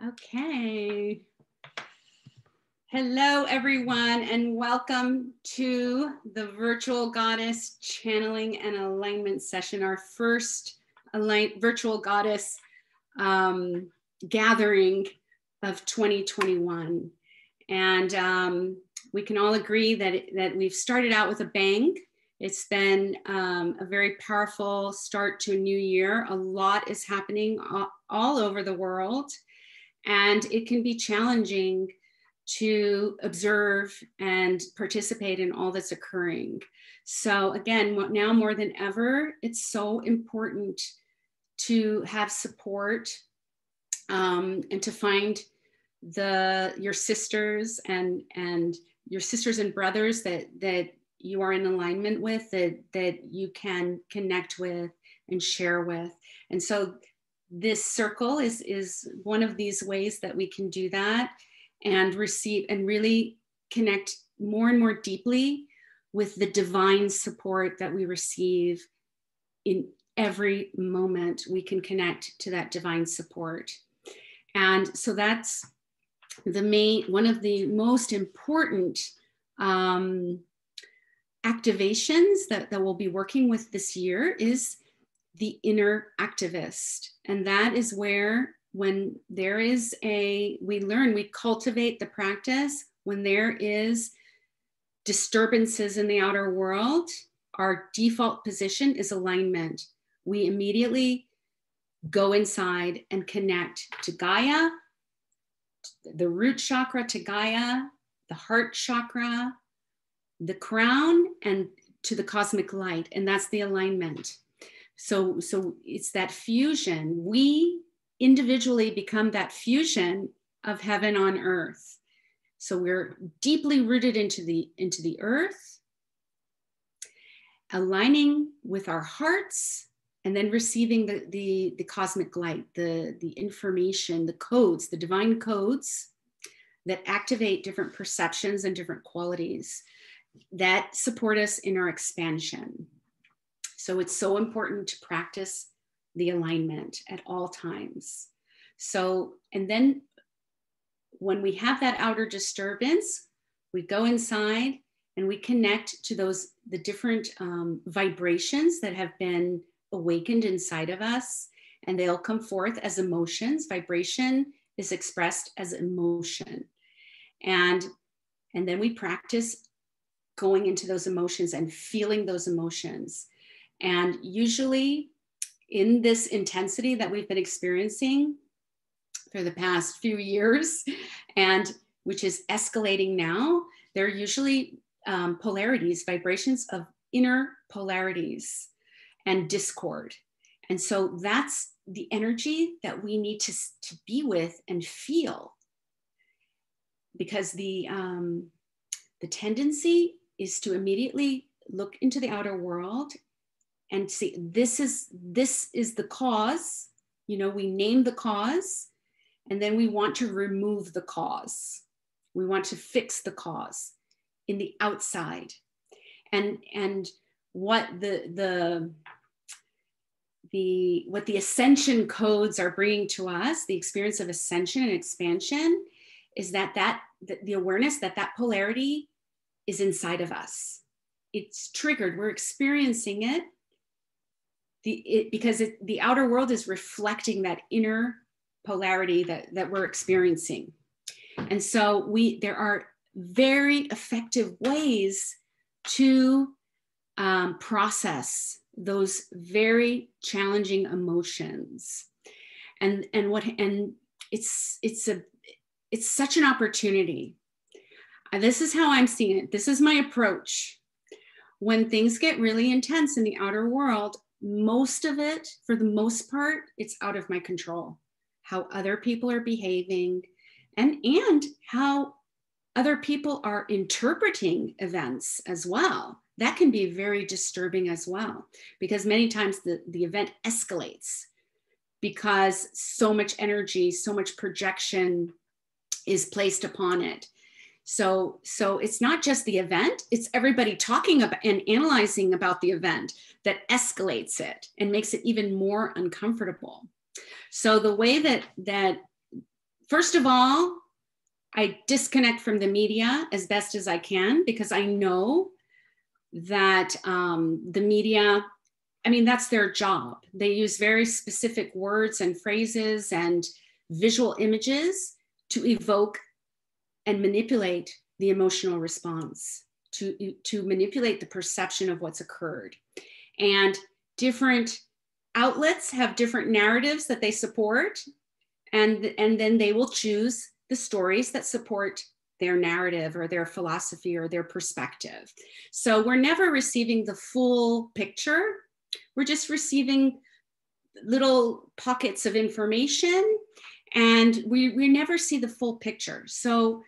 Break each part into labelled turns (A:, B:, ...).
A: Okay. Hello, everyone, and welcome to the Virtual Goddess Channeling and Alignment Session, our first Virtual Goddess gathering of 2021. And we can all agree that we've started out with a bang. It's been a very powerful start to a new year. A lot is happening all over the world. And it can be challenging to observe and participate in all that's occurring. So again, now more than ever, it's so important to have support and to find your sisters and your sisters and brothers that you are in alignment with, that you can connect with and share with. And so this circle is one of these ways that we can do that and receive and really connect more and more deeply with the divine support that we receive in every moment. We can connect to that divine support. And so that's one of the most important activations that we'll be working with this year is the inner activist. And that is where, when there is we cultivate the practice, when there is disturbances in the outer world, our default position is alignment. We immediately go inside and connect to Gaia, the root chakra to Gaia, the heart chakra, the crown, and to the cosmic light. And that's the alignment. So it's that fusion. We individually become that fusion of heaven on earth. So we're deeply rooted into the earth, aligning with our hearts, and then receiving the cosmic light, the information, the codes, the divine codes that activate different perceptions and different qualities that support us in our expansion. So it's so important to practice the alignment at all times. So, and then when we have that outer disturbance, we go inside and we connect to the different vibrations that have been awakened inside of us, and they'll come forth as emotions. Vibration is expressed as emotion. And then we practice going into those emotions and feeling those emotions. And usually in this intensity that we've been experiencing for the past few years, and which is escalating now, there are usually polarities, vibrations of inner polarities and discord. And so that's the energy that we need to be with and feel, because the tendency is to immediately look into the outer world and see, this is the cause. We name the cause, and then we want to remove the cause. We want to fix the cause in the outside. And what the ascension codes are bringing to us, the experience of ascension and expansion, is that the awareness that polarity is inside of us. It's triggered. We're experiencing it. Because the outer world is reflecting that inner polarity that we're experiencing. And so there are very effective ways to process those very challenging emotions. And it's such an opportunity. This is how I'm seeing it. This is my approach. When things get really intense in the outer world, most of it, for the most part, it's out of my control. How other people are behaving and how other people are interpreting events as well. That can be very disturbing as well, because many times the event escalates because so much energy, so much projection is placed upon it. So it's not just the event, it's everybody talking about and analyzing about the event that escalates it and makes it even more uncomfortable. So the way that first of all, I disconnect from the media as best as I can, because I know that the media, I mean, that's their job. They use very specific words and phrases and visual images to evoke and manipulate the emotional response, to manipulate the perception of what's occurred. And different outlets have different narratives that they support, and then they will choose the stories that support their narrative or their philosophy or their perspective. So we're never receiving the full picture. We're just receiving little pockets of information, and we never see the full picture. So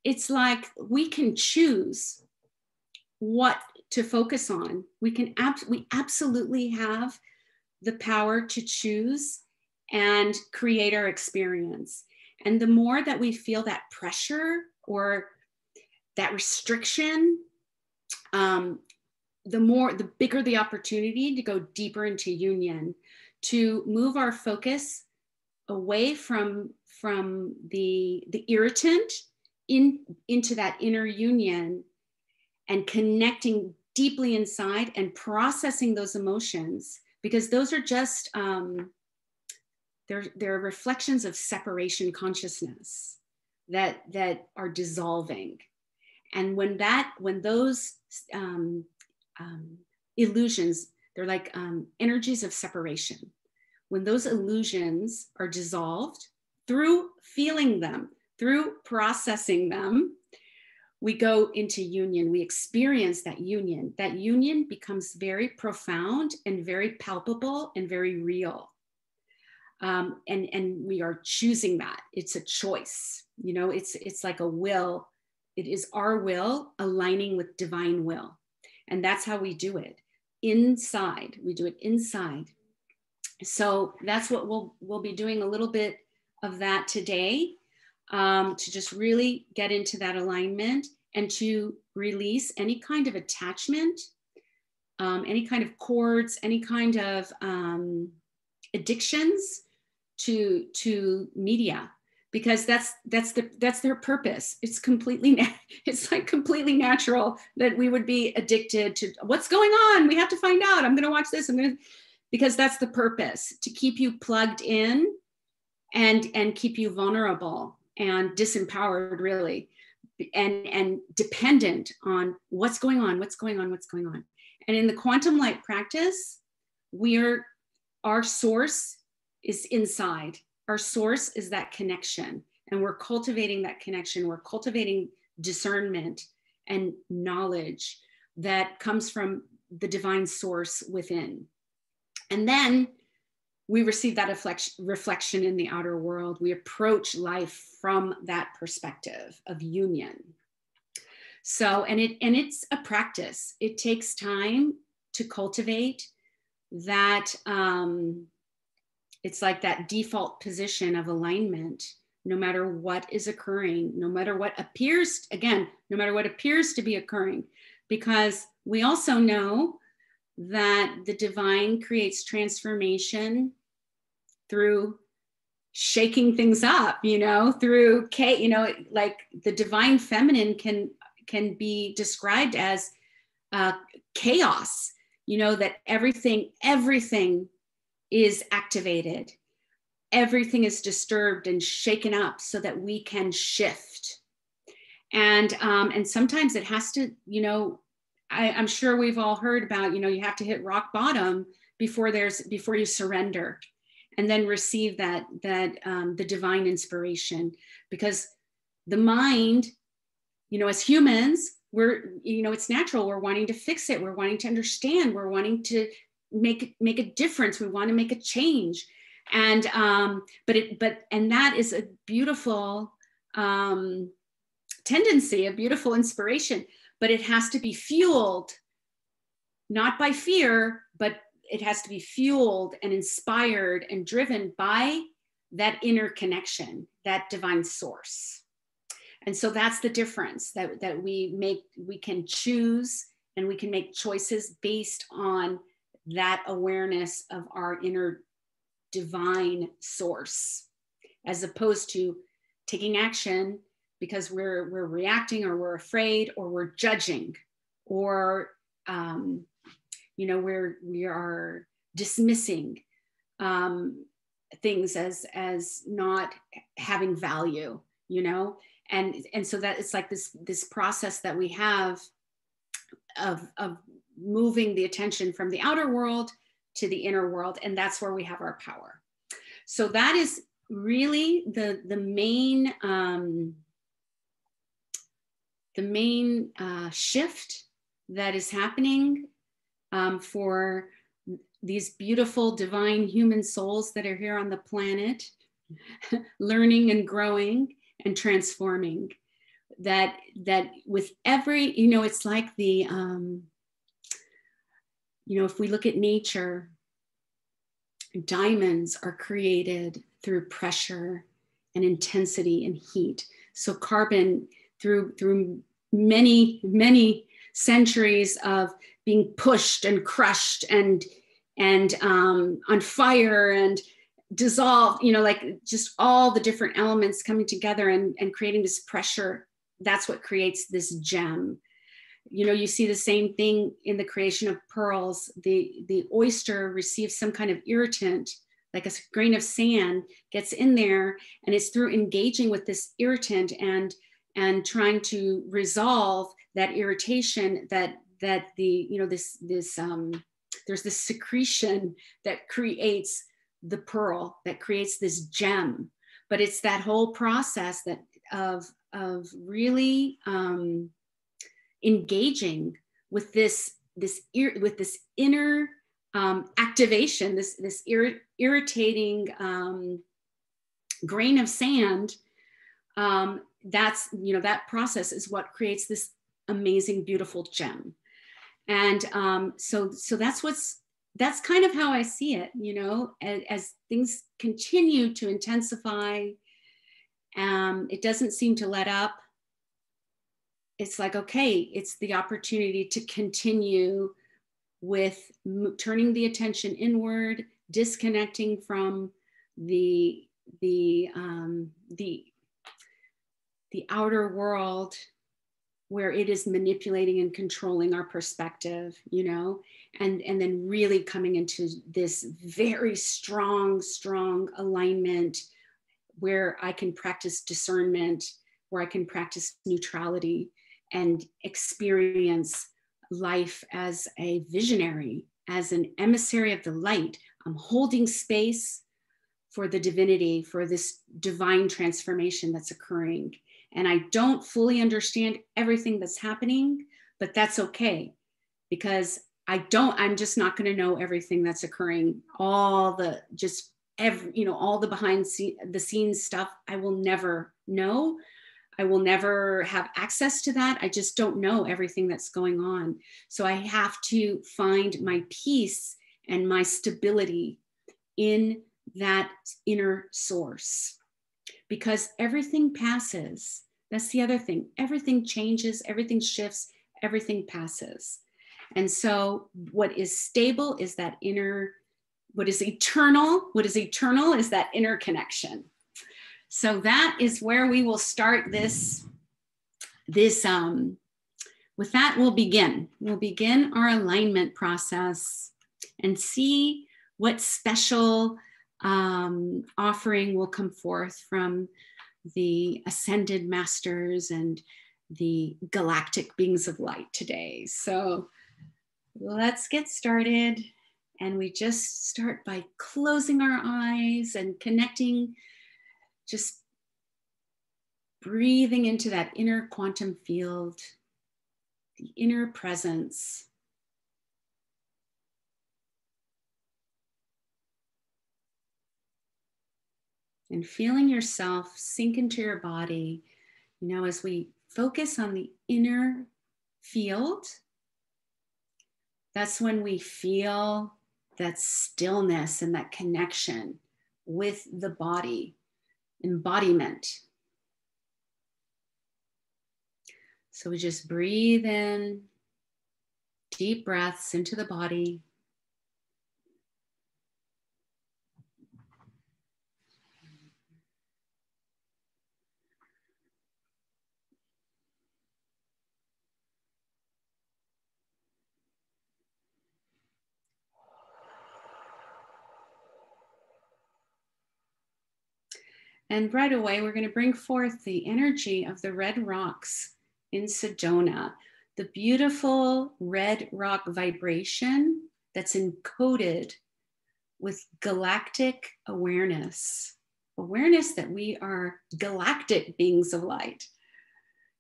A: it's like we can choose what to focus on. We absolutely have the power to choose and create our experience. And the more that we feel that pressure or that restriction, the bigger the opportunity to go deeper into union, to move our focus away from the irritant into that inner union, and connecting deeply inside and processing those emotions, because those are just they're reflections of separation consciousness that are dissolving. And when those illusions, they're like energies of separation. When those illusions are dissolved through feeling them, through processing them, we go into union. We experience that union. That union becomes very profound and very palpable and very real. And we are choosing that. It's a choice. You know, it's like a will. It is our will aligning with divine will. And that's how we do it. Inside, we do it inside. So that's what we'll be doing a little bit of that today, to just really get into that alignment and to release any kind of attachment, any kind of cords, any kind of addictions to media, because that's their purpose. It's completely it's like completely natural that we would be addicted to what's going on. We have to find out. I'm going to watch this. Because that's the purpose, to keep you plugged in and keep you vulnerable and disempowered, really, and dependent on what's going on. And in the quantum light practice, our source is inside. Our source is that connection, and we're cultivating that connection. We're cultivating discernment and knowledge that comes from the divine source within. And then we receive that reflection in the outer world. We approach life from that perspective of union. So, and it's a practice. It takes time to cultivate that. It's like that default position of alignment, no matter what is occurring, no matter what appears to be occurring, because we also know that the divine creates transformation through shaking things up, through like the divine feminine can be described as chaos, that everything is activated, everything is disturbed and shaken up so that we can shift. And sometimes it has to, I'm sure we've all heard about, you have to hit rock bottom before you surrender, and then receive that the divine inspiration. Because the mind, as humans, it's natural. We're wanting to fix it. We're wanting to understand. We're wanting to make a difference. We want to make a change. And and that is a beautiful tendency, a beautiful inspiration. But it has to be fueled, not by fear, but it has to be fueled and inspired and driven by that inner connection, that divine source. And so that's the difference that we can choose, and we can make choices based on that awareness of our inner divine source, as opposed to taking action because we're reacting, or we're afraid, or we're judging, or we are dismissing things as not having value, and so that it's like this process that we have of moving the attention from the outer world to the inner world, and that's where we have our power. So that is really the main shift that is happening for these beautiful divine human souls that are here on the planet, learning and growing and transforming. That with every, it's like the, if we look at nature, diamonds are created through pressure and intensity and heat. So carbon, through many centuries of being pushed and crushed and on fire and dissolved, like just all the different elements coming together and creating this pressure, that's what creates this gem. You see the same thing in the creation of pearls. The oyster receives some kind of irritant, like a grain of sand gets in there, and it's through engaging with this irritant and trying to resolve that irritation that there's this secretion that creates the pearl, that creates this gem. But it's that whole process of really engaging with this inner activation, this irritating grain of sand. That's that process is what creates this amazing, beautiful gem. And so that's kind of how I see it. As things continue to intensify, it doesn't seem to let up. It's like, okay, it's the opportunity to continue with turning the attention inward, disconnecting from the outer world where it is manipulating and controlling our perspective, and then really coming into this very strong alignment where I can practice discernment, where I can practice neutrality and experience life as a visionary, as an emissary of the light. I'm holding space for the divinity, for this divine transformation that's occurring. And I don't fully understand everything that's happening, but that's okay, because I'm just not going to know everything that's occurring. All the behind the scenes stuff, I will never know. I will never have access to that. I just don't know everything that's going on. So I have to find my peace and my stability in that inner source, because everything passes. That's the other thing. Everything changes, everything shifts, everything passes. And so what is stable is that inner, what is eternal is that inner connection. So that is where we will start this with that, we'll begin our alignment process and see what special offering will come forth from the ascended masters and the galactic beings of light today. So let's get started. And we just start by closing our eyes and connecting, just breathing into that inner quantum field, the inner presence. And feeling yourself sink into your body, as we focus on the inner field, that's when we feel that stillness and that connection with the body, embodiment. So we just breathe in, deep breaths into the body. And right away, we're going to bring forth the energy of the red rocks in Sedona, the beautiful red rock vibration that's encoded with galactic awareness, awareness that we are galactic beings of light,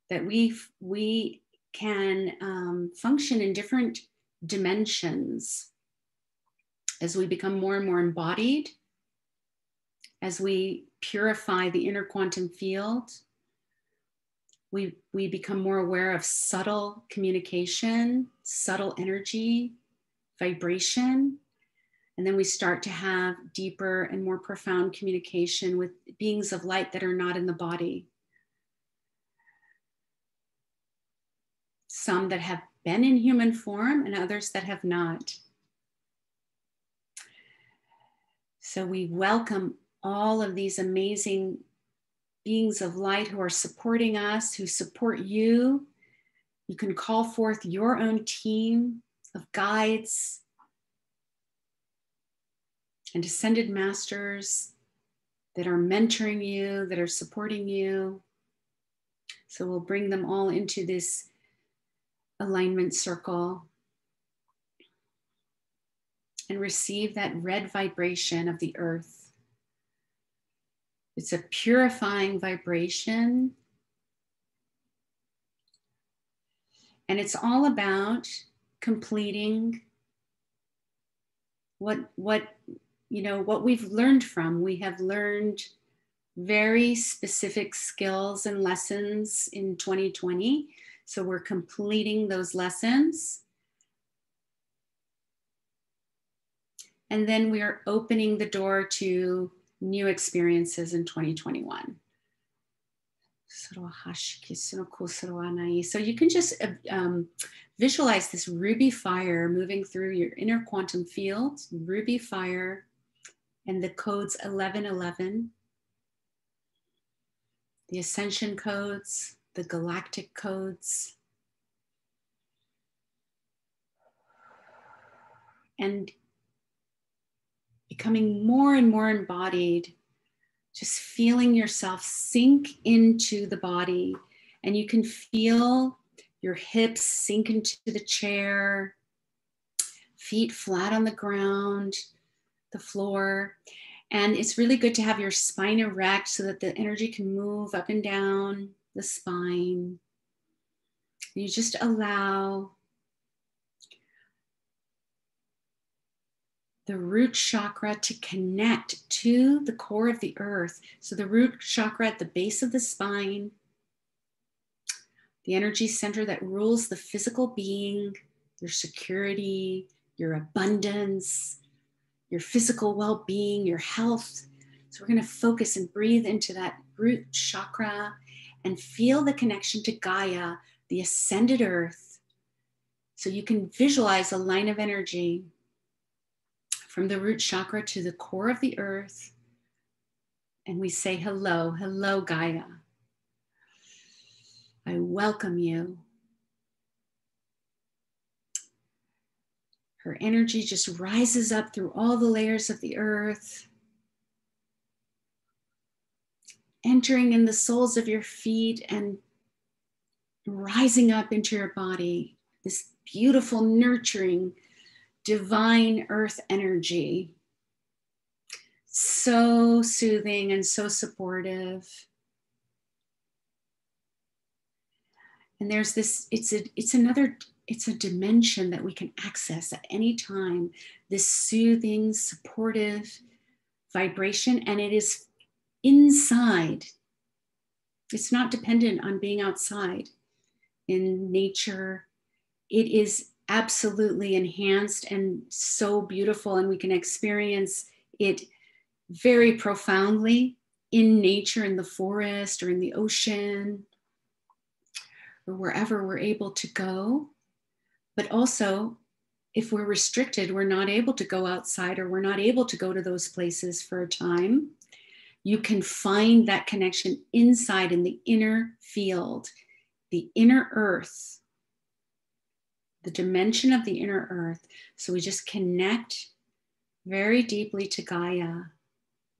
A: that we can function in different dimensions as we become more and more embodied, as we purify the inner quantum field. We become more aware of subtle communication, subtle energy, vibration. And then we start to have deeper and more profound communication with beings of light that are not in the body. Some that have been in human form and others that have not. So we welcome all of these amazing beings of light who are supporting us, who support you. You can call forth your own team of guides and ascended masters that are mentoring you, that are supporting you. So we'll bring them all into this alignment circle and receive that red vibration of the earth. It's a purifying vibration. And it's all about completing what we've learned from. We have learned very specific skills and lessons in 2020. So we're completing those lessons. And then we are opening the door to new experiences in 2021. So you can just visualize this ruby fire moving through your inner quantum field, ruby fire, and the codes 1111, the ascension codes, the galactic codes. And becoming more and more embodied, just feeling yourself sink into the body. And you can feel your hips sink into the chair, feet flat on the ground, the floor. And it's really good to have your spine erect so that the energy can move up and down the spine. You just allow the root chakra to connect to the core of the earth. So the root chakra at the base of the spine, the energy center that rules the physical being, your security, your abundance, your physical well-being, your health. So we're going to focus and breathe into that root chakra and feel the connection to Gaia, the ascended earth. So you can visualize a line of energy from the root chakra to the core of the earth. And we say, hello, hello, Gaia. I welcome you. Her energy just rises up through all the layers of the earth, entering in the soles of your feet and rising up into your body, this beautiful, nurturing, divine earth energy. So soothing and so supportive. And there's this, it's a dimension that we can access at any time, this soothing, supportive vibration, and it is inside. It's not dependent on being outside in nature. It is absolutely enhanced and so beautiful, and we can experience it very profoundly in nature, in the forest or in the ocean or wherever we're able to go. But also, if we're restricted, we're not able to go outside or we're not able to go to those places for a time, you can find that connection inside in the inner field, the inner earth, the dimension of the inner earth. So we just connect very deeply to Gaia.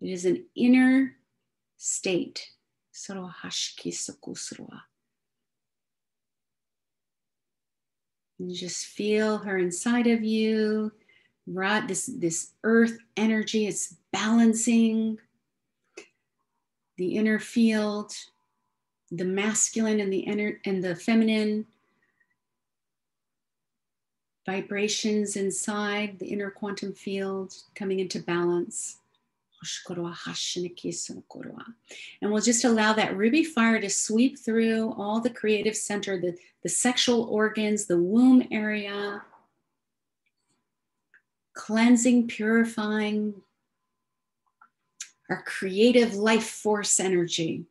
A: It is an inner state. And you just feel her inside of you, right? This earth energy is balancing the inner field, the masculine and the feminine vibrations inside the inner quantum field coming into balance. And we'll just allow that ruby fire to sweep through all the creative center, the sexual organs, the womb area, cleansing, purifying our creative life force energy.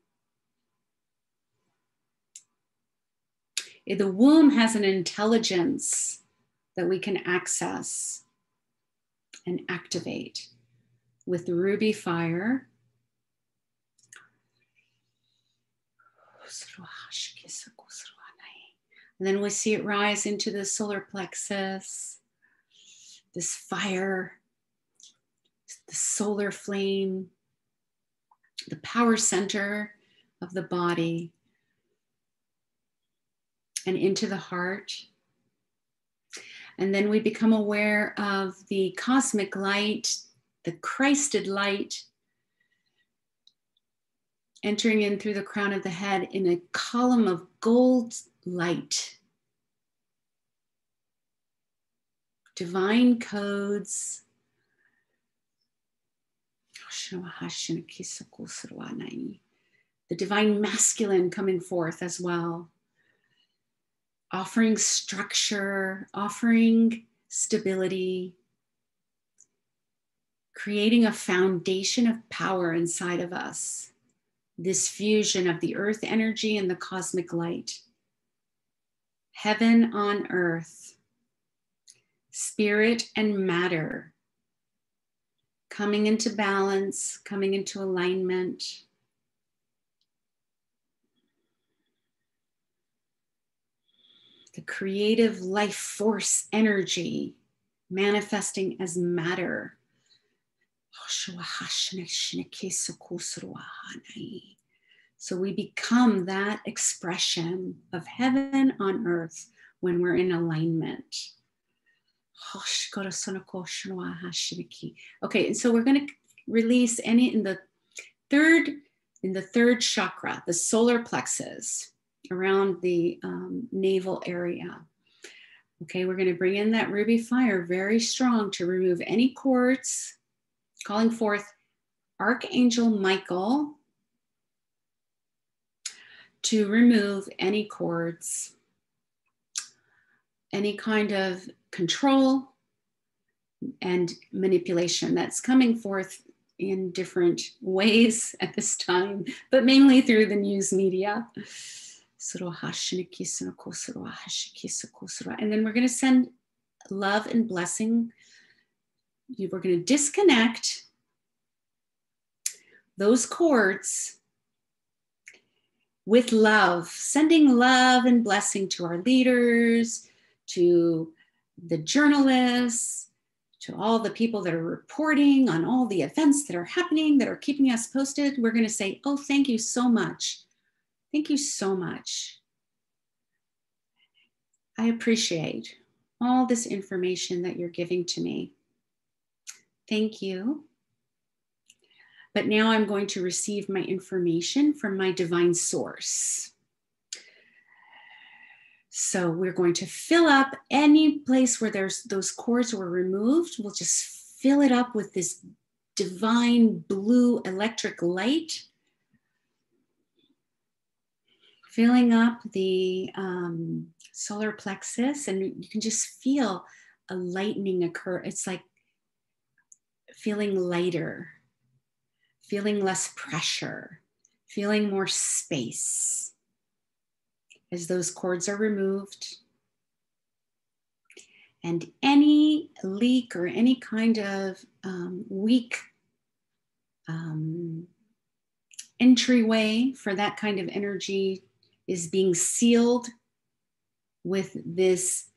A: The womb has an intelligence that we can access and activate with the ruby fire. And then we see it rise into the solar plexus, this fire, the solar flame, the power center of the body, and into the heart. And then we become aware of the cosmic light, the Christed light, entering in through the crown of the head in a column of gold light. Divine codes. The divine masculine coming forth as well. Offering structure, offering stability, creating a foundation of power inside of us. This fusion of the earth energy and the cosmic light. Heaven on earth. Spirit and matter. Coming into balance, coming into alignment. The creative life force energy manifesting as matter. So we become that expression of heaven on earth when we're in alignment. Okay, and so we're going to release any in the third chakra, the solar plexus, around the navel area. Okay, we're going to bring in that ruby fire very strong to remove any cords, calling forth Archangel Michael to remove any cords, any kind of control and manipulation that's coming forth in different ways at this time, but mainly through the news media. And then we're going to send love and blessing. We're going to disconnect those cords with love, sending love and blessing to our leaders, to the journalists, to all the people that are reporting on all the events that are happening, that are keeping us posted. We're going to say, oh, thank you so much. Thank you so much. I appreciate all this information that you're giving to me. Thank you. But now I'm going to receive my information from my divine source. So we're going to fill up any place where those cords were removed. We'll just fill it up with this divine blue electric light, filling up the solar plexus, and you can just feel a lightening occur. It's like feeling lighter, feeling less pressure, feeling more space as those cords are removed. And any leak or any kind of weak entryway for that kind of energy is being sealed with this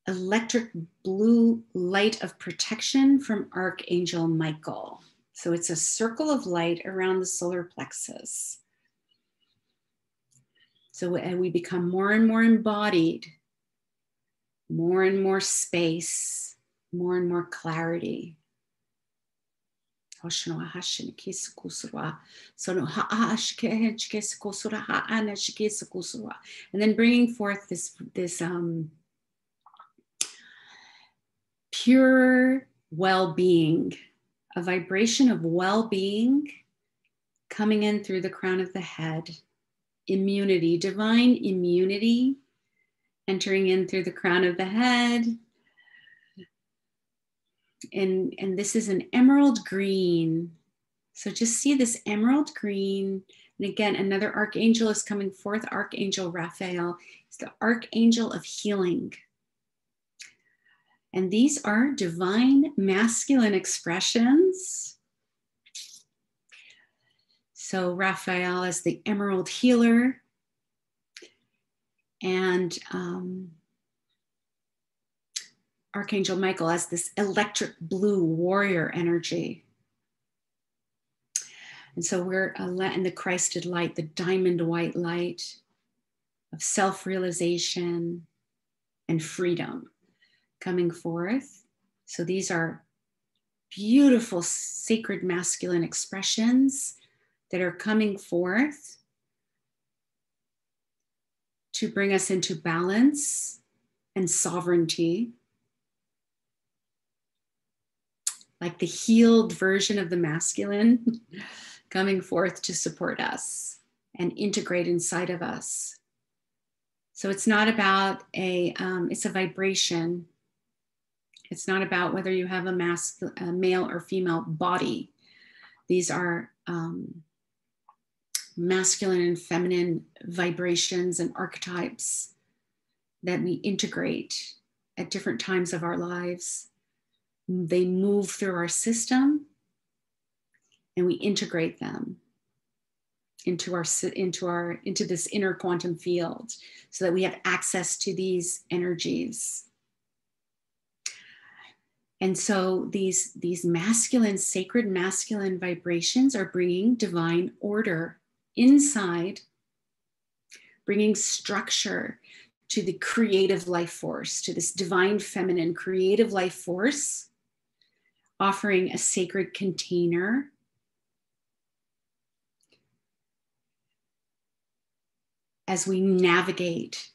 A: electric blue light of protection from Archangel Michael. So it's a circle of light around the solar plexus. So we become more and more embodied, more and more space, more and more clarity. And then bringing forth this pure well-being, a vibration of well-being coming in through the crown of the head, immunity, divine immunity entering in through the crown of the head. And this is an emerald green. So just see this emerald green. And again, another archangel is coming forth, Archangel Raphael. It's the archangel of healing. And these are divine masculine expressions. So Raphael is the emerald healer. And Archangel Michael as this electric blue warrior energy. And so we're in the Christed light, the diamond white light of self-realization and freedom coming forth. So these are beautiful, sacred masculine expressions that are coming forth to bring us into balance and sovereignty. Like the healed version of the masculine coming forth to support us and integrate inside of us. So it's not about it's a vibration. It's not about whether you have a male or female body. These are masculine and feminine vibrations and archetypes that we integrate at different times of our lives. They move through our system and we integrate them into this inner quantum field so that we have access to these energies. And so these masculine, sacred masculine vibrations are bringing divine order inside, bringing structure to the creative life force, to this divine feminine creative life force, offering a sacred container as we navigate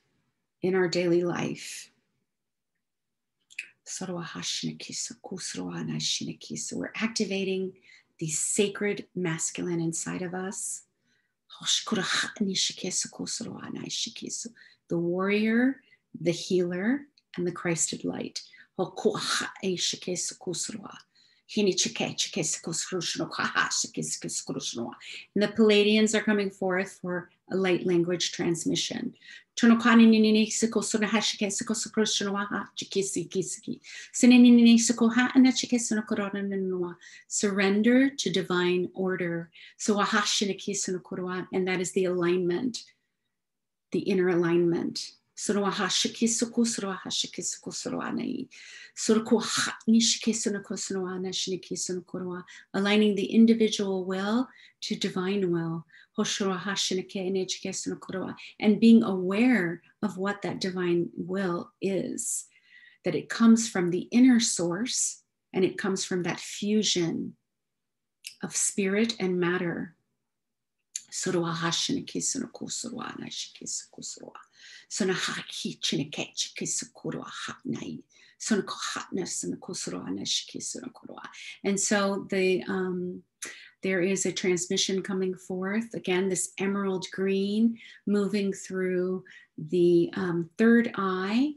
A: in our daily life. So we're activating the sacred masculine inside of us. The warrior, the healer, and the Christed light. And the Palladians are coming forth for a light language transmission. Surrender to divine order. And that is the alignment, the inner alignment. Aligning the individual will to divine will. And being aware of what that divine will is. That it comes from the inner source and it comes from that fusion of spirit and matter. And so there is a transmission coming forth. Again, this emerald green moving through the third eye,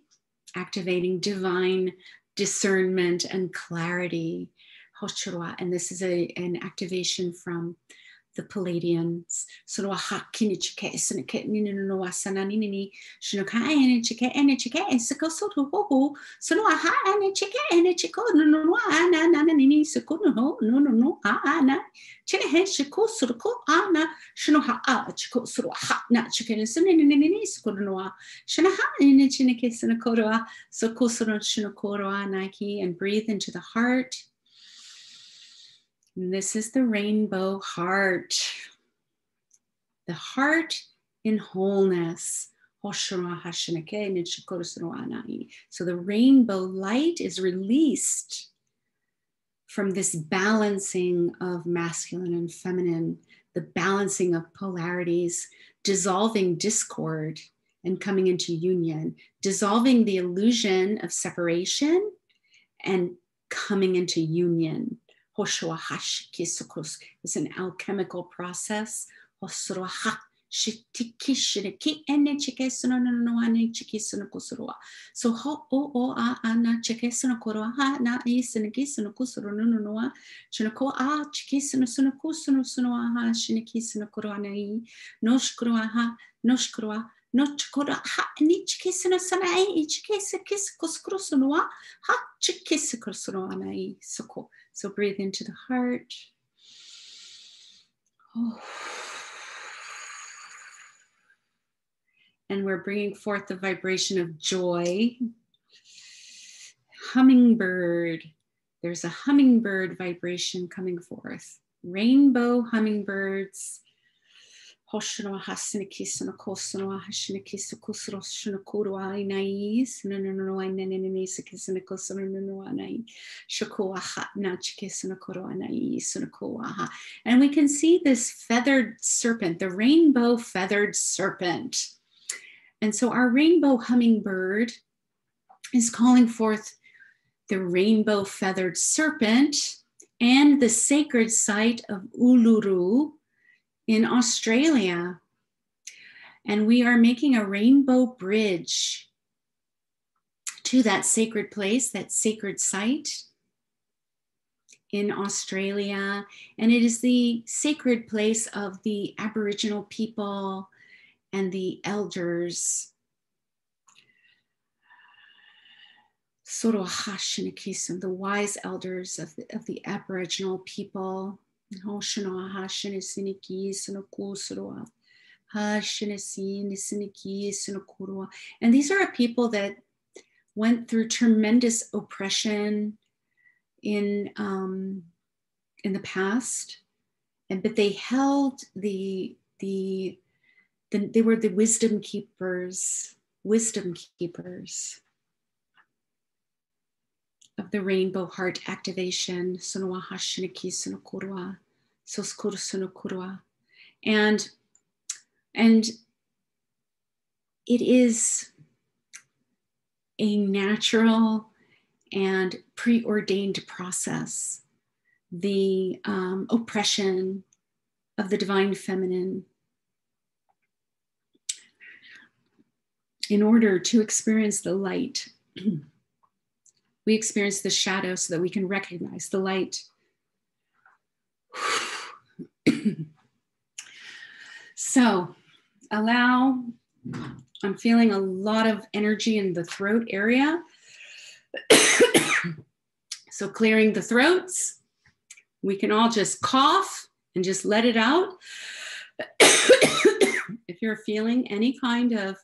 A: activating divine discernment and clarity. And this is an activation from the Palladians. And breathe into the heart. And this is the rainbow heart. The heart in wholeness. So the rainbow light is released from this balancing of masculine and feminine, the balancing of polarities, dissolving discord and coming into union, dissolving the illusion of separation and coming into union. It's an alchemical process. So ho o a ana chike sono koro ha na I siniki sono kusoro no no shinako a chike sono kusoro sono ha shiniki sono koro ana I no shkoro ha no shkoro no chkoro ha ni chike sono sana I chike se kiss kuskoro sono ha chike se kuskoro ana I soko. So breathe into the heart. Oh. And we're bringing forth the vibration of joy. Hummingbird. There's a hummingbird vibration coming forth. Rainbow hummingbirds. And we can see this feathered serpent, the rainbow feathered serpent. And so our rainbow hummingbird is calling forth the rainbow feathered serpent and the sacred site of Uluru in Australia. And we are making a rainbow bridge to that sacred place, that sacred site in Australia. And it is the sacred place of the Aboriginal people and the elders. The wise elders of the Aboriginal people. And these are a people that went through tremendous oppression in the past, but they held they were the wisdom keepers of the rainbow heart activation. And it is a natural and preordained process, the oppression of the divine feminine, in order to experience the light. We experience the shadow so that we can recognize the light. So allow, I'm feeling a lot of energy in the throat area. So clearing the throats, we can all just cough and just let it out. If you're feeling any kind of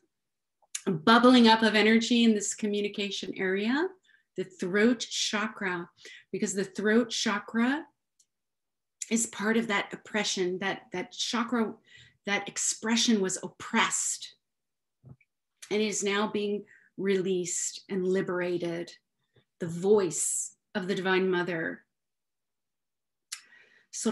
A: bubbling up of energy in this communication area, the throat chakra, because the throat chakra is part of that oppression, that chakra, that expression was oppressed and is now being released and liberated. The voice of the Divine Mother. So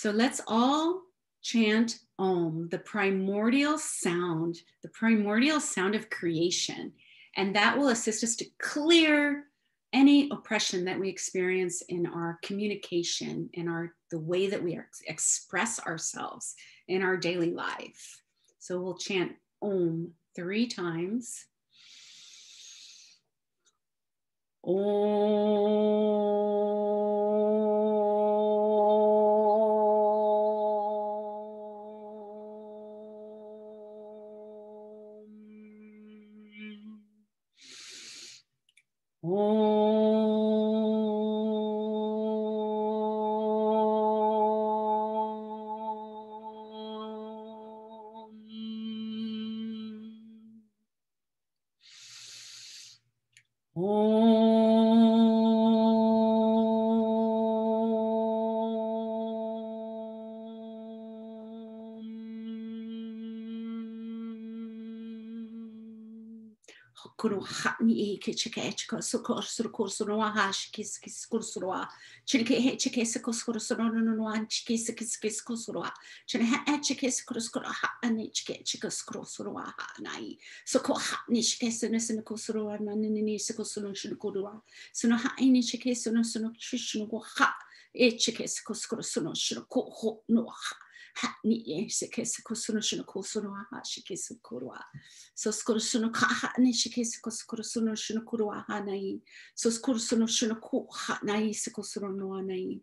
A: let's all chant Om, the primordial sound of creation. And that will assist us to clear any oppression that we experience in our communication, in the way that we express ourselves in our daily life. So we'll chant Om 3 times. Om. Kuru hatni ke chike chiko soko soko soro ha shikis kis kursoro chike he chike soko soro no no an chike kis kursoro chike ha chike kursoro ha ani chike soro ha nai soko hatni chike sene kursoro na ni soko soro shukuru sono ha ini chike sono shishno go ha e chike soro shiko ho no ha ni chike soro shino ha chike soro so skoro ka ha ni shike skoro shino kuru ha nai so skoro shino ku ha nai skoro no nai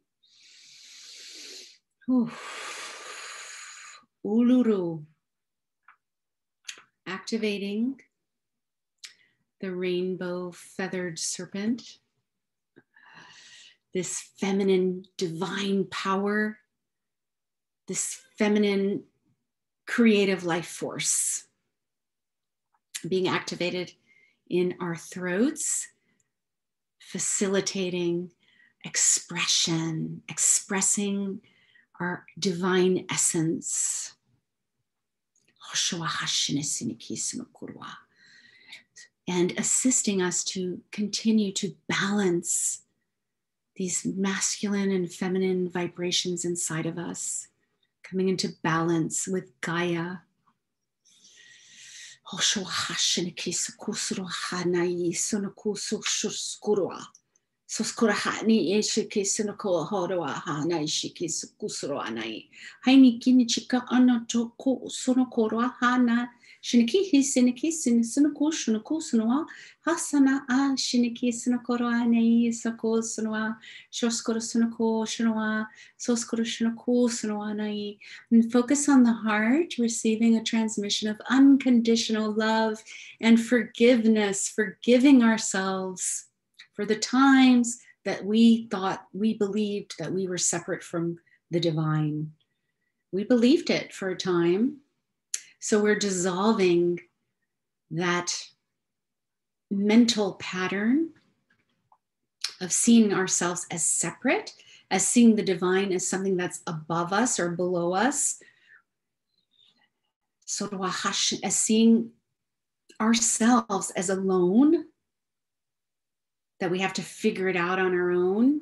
A: uluru, activating the rainbow feathered serpent, this feminine divine power, this feminine creative life force being activated in our throats, facilitating expression, expressing our divine essence. And assisting us to continue to balance these masculine and feminine vibrations inside of us, coming into balance with Gaia. Soskora hani eshike sinoko horoa hana ishike kusuro anai. Haini kini chika anatoko sonokoroa hana. Shiniki hisiniki sinoko shunoko sunoa. Hasana a shiniki sinokoro anai sako sunoa. Shoskoro sunoko shunoa. Soskoro shunoko sunoa anai. And focus on the heart, receiving a transmission of unconditional love and forgiveness, forgiving ourselves for the times that we believed that we were separate from the divine. We believed it for a time. So we're dissolving that mental pattern of seeing ourselves as separate, as seeing the divine as something that's above us or below us. As seeing ourselves as alone, that we have to figure it out on our own,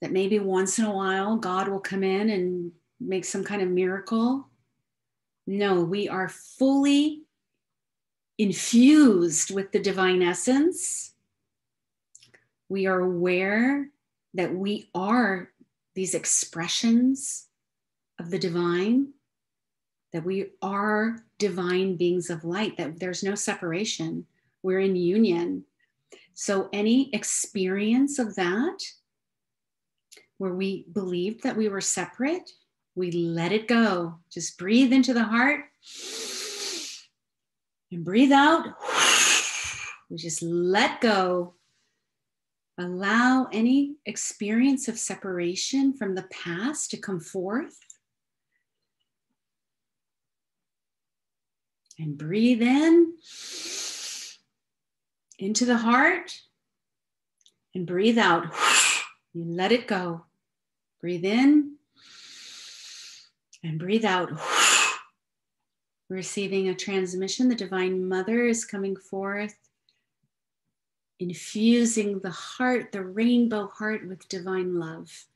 A: that maybe once in a while God will come in and make some kind of miracle. No, we are fully infused with the divine essence. We are aware that we are these expressions of the divine, that we are divine beings of light, that there's no separation. We're in union. So any experience of that, where we believed that we were separate, we let it go. Just breathe into the heart and breathe out. We just let go. Allow any experience of separation from the past to come forth. And breathe in into the heart and breathe out. You let it go. Breathe in and breathe out. Receiving a transmission. The Divine Mother is coming forth, infusing the heart, the rainbow heart, with divine love.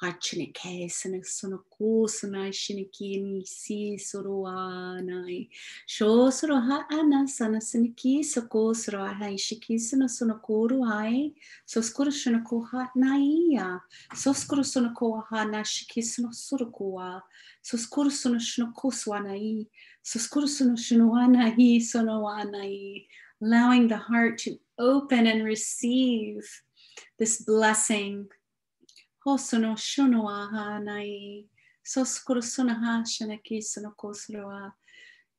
A: Hachinike sonoku sonai shiniki ni si soroa nai sho soroha ana sana siniki soko soroa hai shiki sonokuru hai soskuru shonoko ha naia soskuru sonoko ha na shiki sonosurukoa soskuru sonoshonoko swanai soskuru sonoshonwanai sonowanai, allowing the heart to open and receive this blessing. And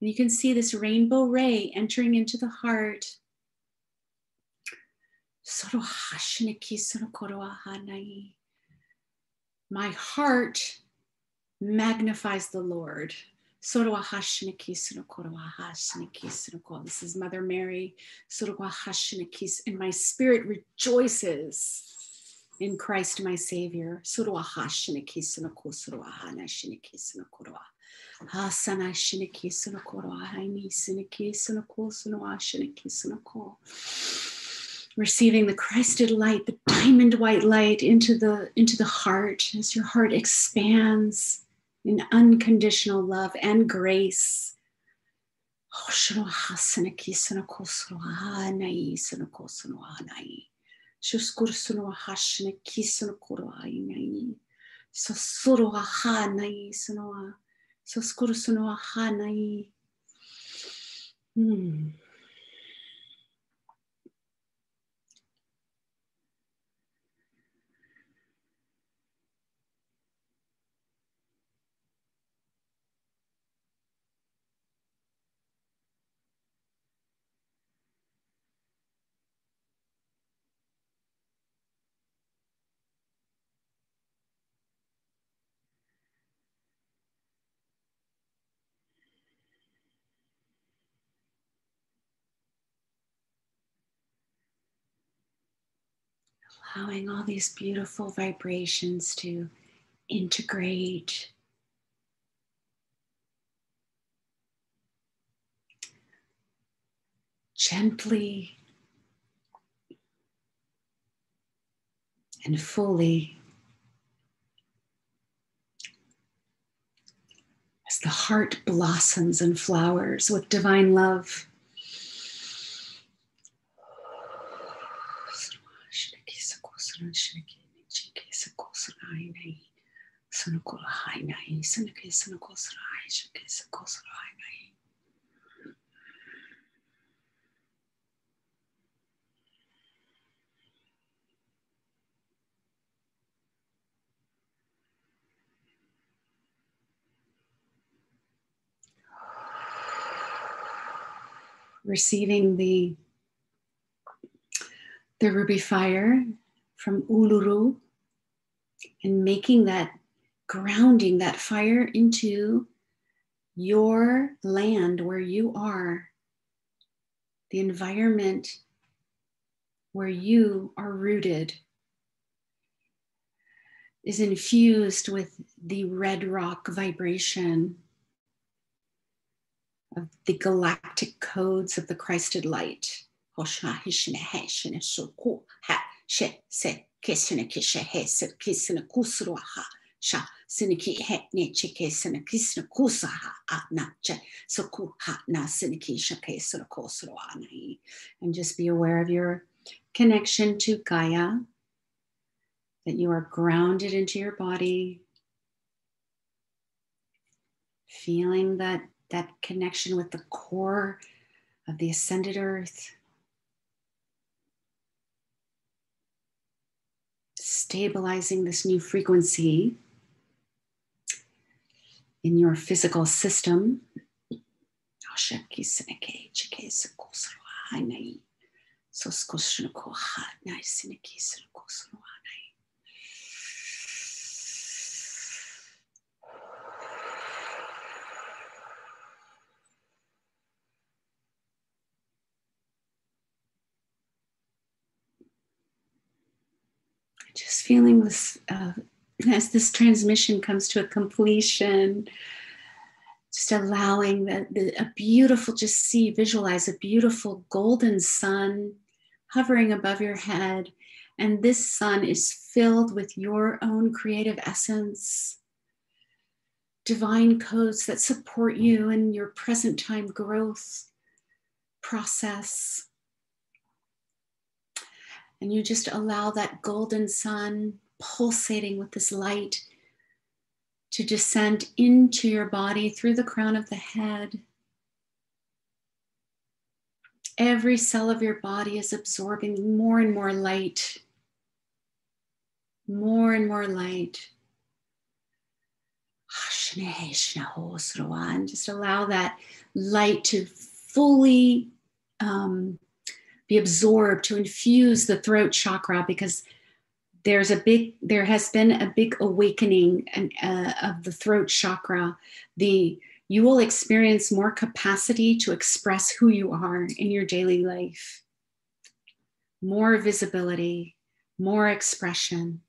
A: you can see this rainbow ray entering into the heart. My heart magnifies the Lord. This is Mother Mary. And my spirit rejoices in Christ my Savior. Asana shiniki sunokoro ahaini siniki sunoko sunoa shiniki sunoko. Receiving the Christed light, the diamond white light into the heart as your heart expands in unconditional love and grace. Allowing all these beautiful vibrations to integrate gently and fully as the heart blossoms and flowers with divine love. Receiving the ruby fire from Uluru and making that, grounding that fire into your land where you are, the environment where you are rooted, is infused with the red rock vibration of the galactic codes of the Christed light. And just be aware of your connection to Gaia, that you are grounded into your body, feeling that connection with the core of the ascended earth, stabilizing this new frequency in your physical system. Just feeling this, as this transmission comes to a completion, just allowing a beautiful, just visualize a beautiful golden sun hovering above your head. And this sun is filled with your own creative essence, divine codes that support you in your present time growth process. And you just allow that golden sun pulsating with this light to descend into your body through the crown of the head. Every cell of your body is absorbing more and more light, more and more light. And just allow that light to fully be absorbed, to infuse the throat chakra, because there has been a big awakening of the throat chakra. You will experience more capacity to express who you are in your daily life. More visibility, more expression,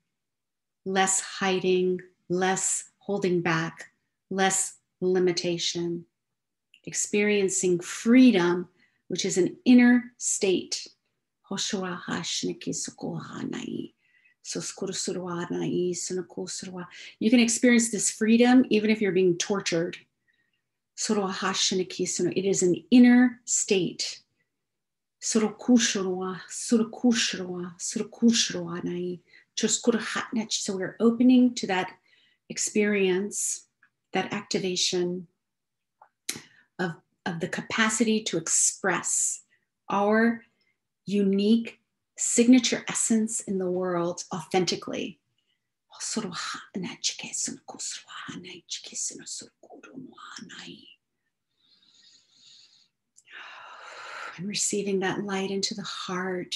A: less hiding, less holding back, less limitation, experiencing freedom, which is an inner state. You can experience this freedom even if you're being tortured. It is an inner state. So we're opening to that experience, that activation of the capacity to express our unique signature essence in the world authentically. And receiving that light into the heart,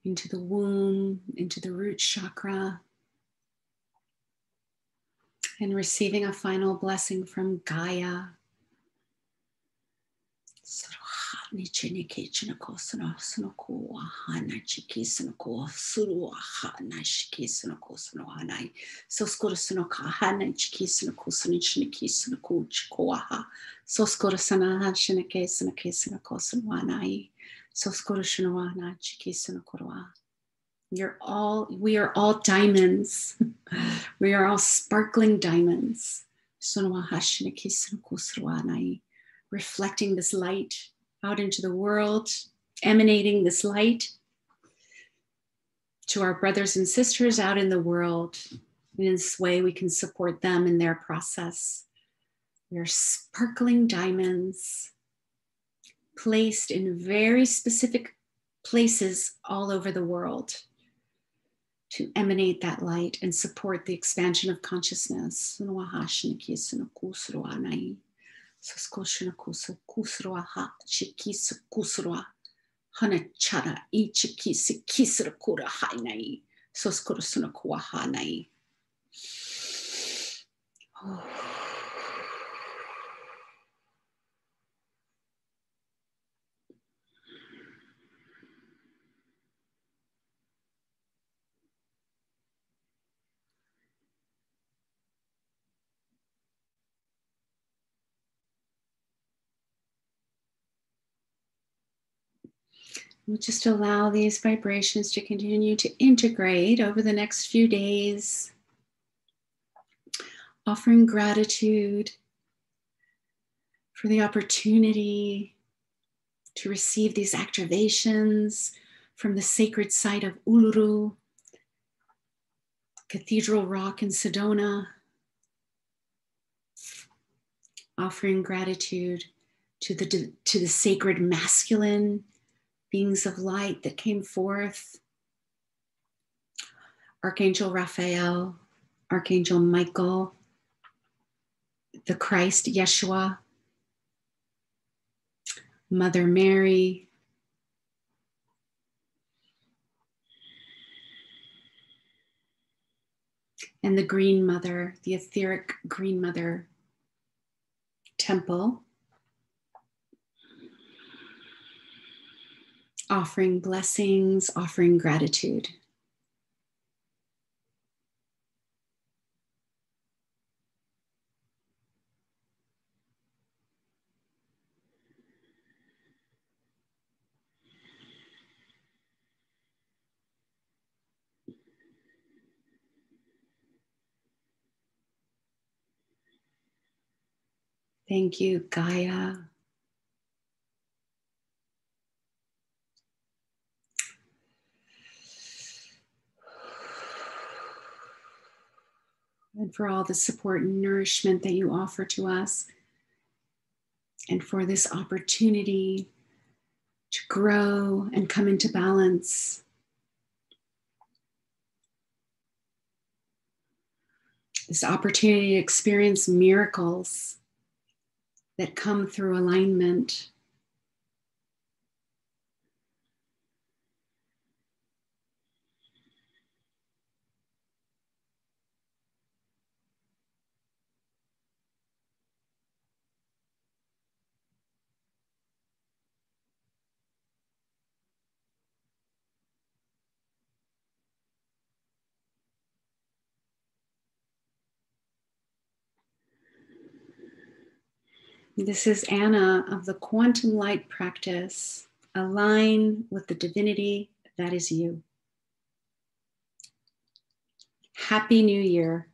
A: into the womb, into the root chakra, and receiving a final blessing from Gaia. You can we are all diamonds. We are all sparkling diamonds. Reflecting this light out into the world, emanating this light to our brothers and sisters out in the world. In this way, we can support them in their process. We are sparkling diamonds placed in very specific places all over the world to emanate that light and support the expansion of consciousness. We'll just allow these vibrations to continue to integrate over the next few days, offering gratitude for the opportunity to receive these activations from the sacred site of Uluru, Cathedral Rock in Sedona, offering gratitude to the sacred masculine beings of light that came forth, Archangel Raphael, Archangel Michael, the Christ Yeshua, Mother Mary, and the Green Mother, the etheric Green Mother temple, offering blessings, offering gratitude. Thank you, Gaia. And for all the support and nourishment that you offer to us, and for this opportunity to grow and come into balance. This opportunity to experience miracles that come through alignment. This is Anna of the Quantum Light Practice. Align with the divinity that is you. Happy New Year.